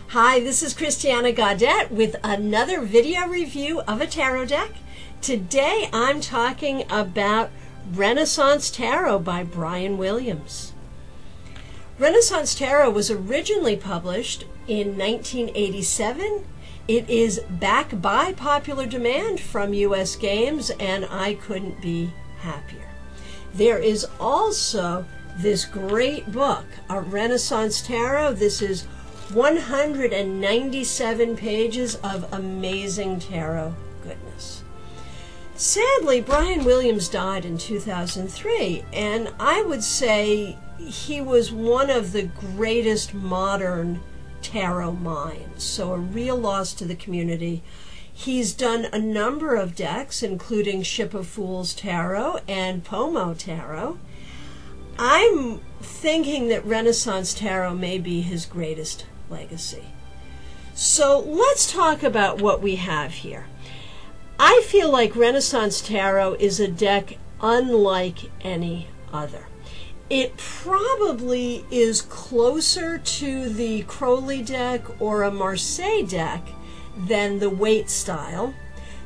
Hi, this is Christiana Gaudet with another video review of a tarot deck. Today I'm talking about Renaissance Tarot by Brian Williams. Renaissance Tarot was originally published in 1987. It is back by popular demand from U.S. Games, and I couldn't be happier. There is also this great book, A Renaissance Tarot. This is 197 pages of amazing tarot goodness. Sadly, Brian Williams died in 2003, and I would say he was one of the greatest modern tarot minds, so a real loss to the community. He's done a number of decks, including Ship of Fools Tarot and Pomo Tarot. I'm thinking that Renaissance Tarot may be his greatest legacy. So let's talk about what we have here. I feel like Renaissance Tarot is a deck unlike any other. It probably is closer to the Crowley deck or a Marseille deck than the Waite style.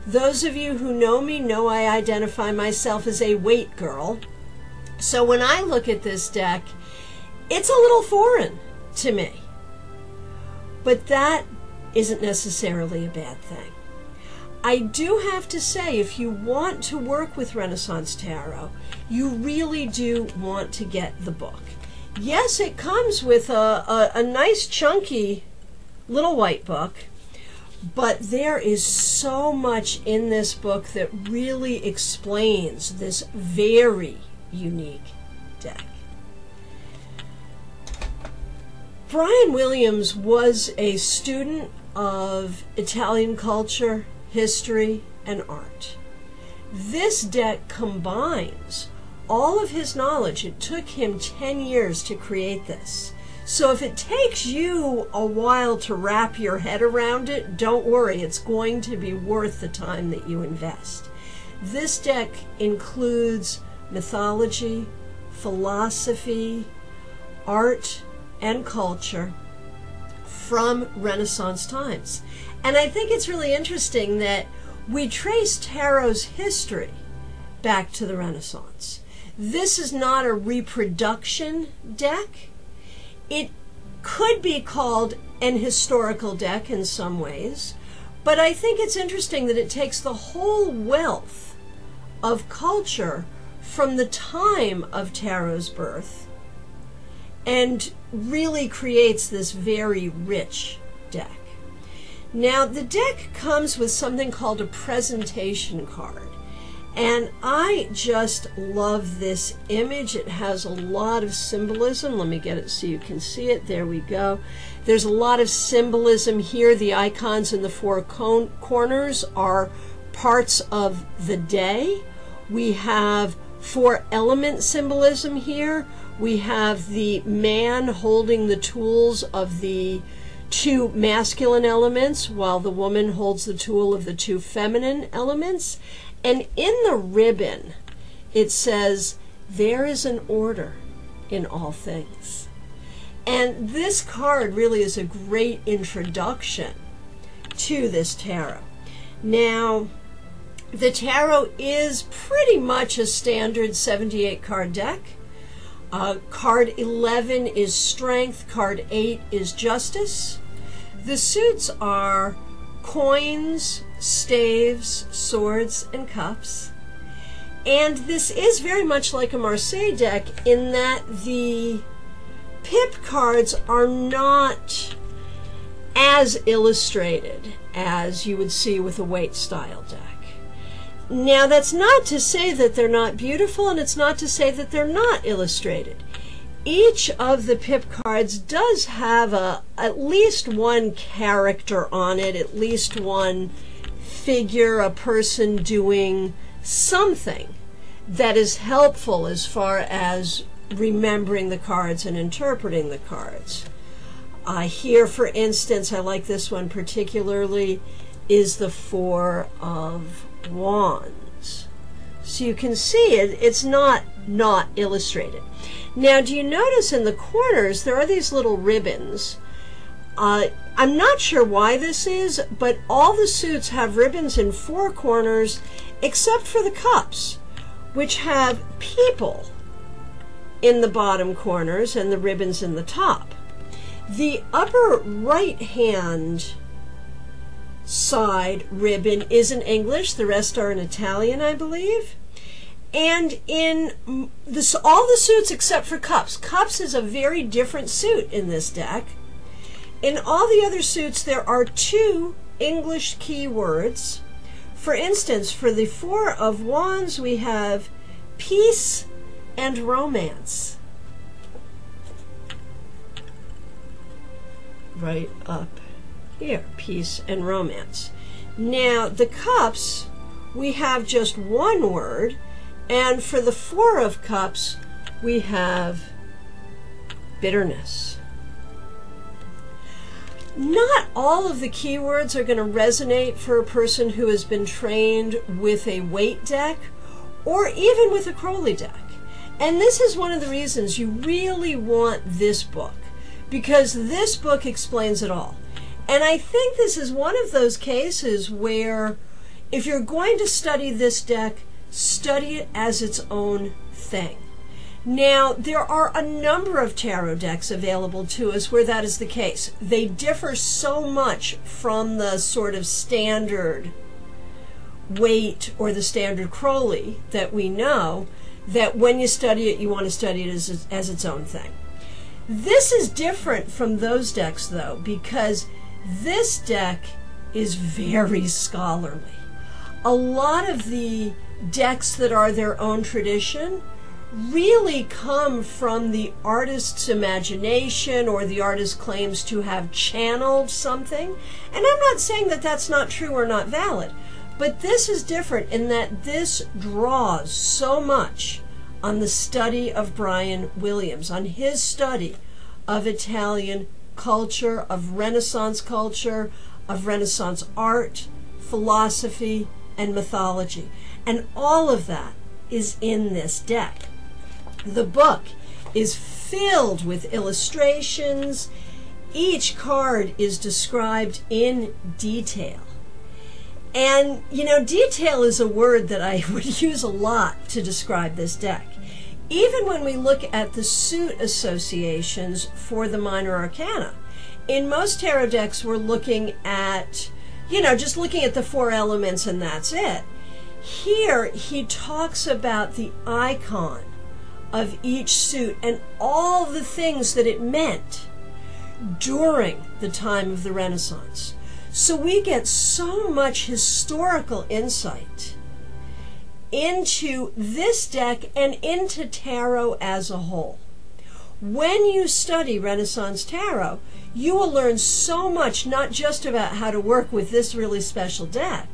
Those of you who know me know I identify myself as a Waite girl. So when I look at this deck, it's a little foreign to me. But that isn't necessarily a bad thing. I do have to say, if you want to work with Renaissance Tarot, you really do want to get the book. Yes, it comes with a nice chunky little white book, but there is so much in this book that really explains this very unique deck. Brian Williams was a student of Italian culture, history, and art. This deck combines all of his knowledge. It took him 10 years to create this. So if it takes you a while to wrap your head around it, don't worry, it's going to be worth the time that you invest. This deck includes mythology, philosophy, art, and culture from Renaissance times. And I think it's really interesting that we trace tarot's history back to the Renaissance. This is not a reproduction deck. It could be called an historical deck in some ways, but I think it's interesting that it takes the whole wealth of culture from the time of tarot's birth and really creates this very rich deck. Now, the deck comes with something called a presentation card, and I just love this image. It has a lot of symbolism. Let me get it so you can see it. There we go. There's a lot of symbolism here. The icons in the four corners are parts of the day. We have four element symbolism here. We have the man holding the tools of the two masculine elements, while the woman holds the tool of the two feminine elements. And in the ribbon, it says, "There is an order in all things." And this card really is a great introduction to this tarot. Now, the tarot is pretty much a standard 78 card deck. Card 11 is strength, card 8 is justice. The suits are coins, staves, swords, and cups. And this is very much like a Marseille deck in that the pip cards are not as illustrated as you would see with a Waite style deck. Now, that's not to say that they're not beautiful, and it's not to say that they're not illustrated. Each of the pip cards does have at least one character on it, at least one figure, a person doing something that is helpful as far as remembering the cards and interpreting the cards. Here, for instance, I like this one particularly, is the Four of Wands. So you can see it's not illustrated. Now, do you notice in the corners there are these little ribbons I'm not sure why this is, but all the suits have ribbons in 4 corners except for the cups, which have people in the bottom corners and the ribbons in the top. The upper right hand side ribbon is in English, the rest are in Italian, I believe. And in all the suits except for cups. Cups is a very different suit in this deck. In all the other suits, there are 2 English keywords. For instance, for the 4 of Wands, we have peace and romance. Right up here, peace and romance. Now, the cups, we have just 1 word, and for the 4 of cups, we have bitterness. Not all of the keywords are going to resonate for a person who has been trained with a Waite deck or even with a Crowley deck. And this is one of the reasons you really want this book, because this book explains it all. And I think this is one of those cases where if you're going to study this deck, study it as its own thing. Now, there are a number of tarot decks available to us where that is the case. They differ so much from the sort of standard Waite or the standard Crowley that we know that when you study it, you want to study it as its own thing. This is different from those decks, though, because this deck is very scholarly. A lot of the decks that are their own tradition really come from the artist's imagination, or the artist claims to have channeled something. And I'm not saying that that's not true or not valid, but this is different in that this draws so much on the study of Brian Williams, on his study of Italian culture, of Renaissance culture, of Renaissance art, philosophy, and mythology. And all of that is in this deck. The book is filled with illustrations. Each card is described in detail. And, you know, detail is a word that I would use a lot to describe this deck. Even when we look at the suit associations for the minor arcana, in most tarot decks we're looking at, you know, just looking at the 4 elements and that's it. Here he talks about the icon of each suit and all the things that it meant during the time of the Renaissance. So we get so much historical insight into this deck and into tarot as a whole. When you study Renaissance tarot, you will learn so much, not just about how to work with this really special deck,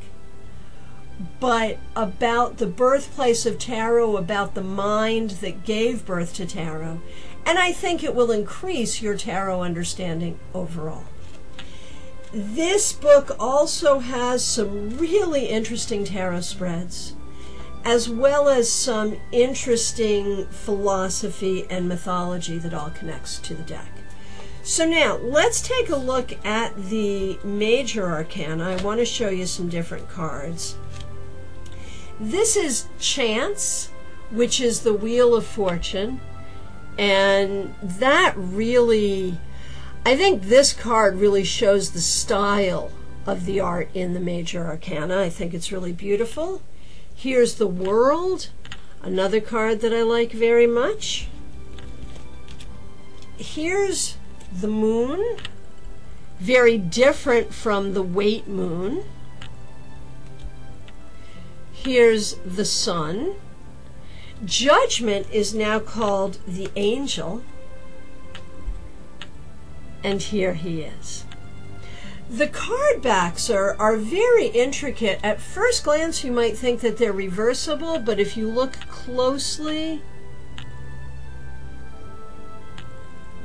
but about the birthplace of tarot, about the mind that gave birth to tarot, and I think it will increase your tarot understanding overall. This book also has some really interesting tarot spreads, as well as some interesting philosophy and mythology that all connects to the deck. So now, let's take a look at the major arcana. I want to show you some different cards. This is Chance, which is the Wheel of Fortune, and that really, I think this card really shows the style of the art in the major arcana. I think it's really beautiful. Here's the World, another card that I like very much. Here's the Moon, very different from the Waite Moon. Here's the Sun. Judgment is now called the Angel. And here he is. The card backs are very intricate. At first glance, you might think that they're reversible, but if you look closely,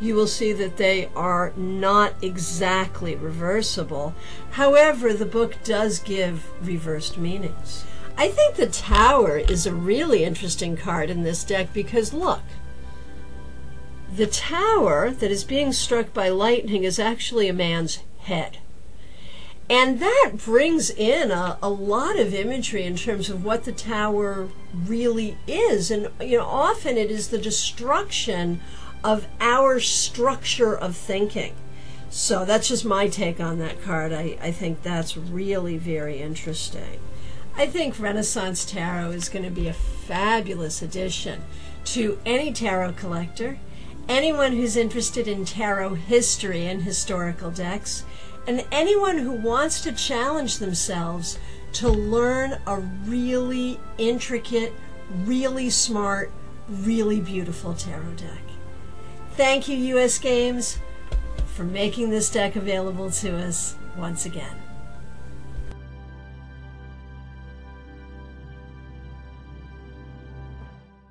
you will see that they are not exactly reversible. However, the book does give reversed meanings. I think the Tower is a really interesting card in this deck because look, The tower that is being struck by lightning is actually a man's head. And that brings in a lot of imagery in terms of what the tower really is. And, often it is the destruction of our structure of thinking. So that's just my take on that card. I think that's really very interesting. I think Renaissance Tarot is going to be a fabulous addition to any tarot collector, anyone who's interested in tarot history and historical decks, and anyone who wants to challenge themselves to learn a really intricate, really smart, really beautiful tarot deck. Thank you, US Games, for making this deck available to us once again.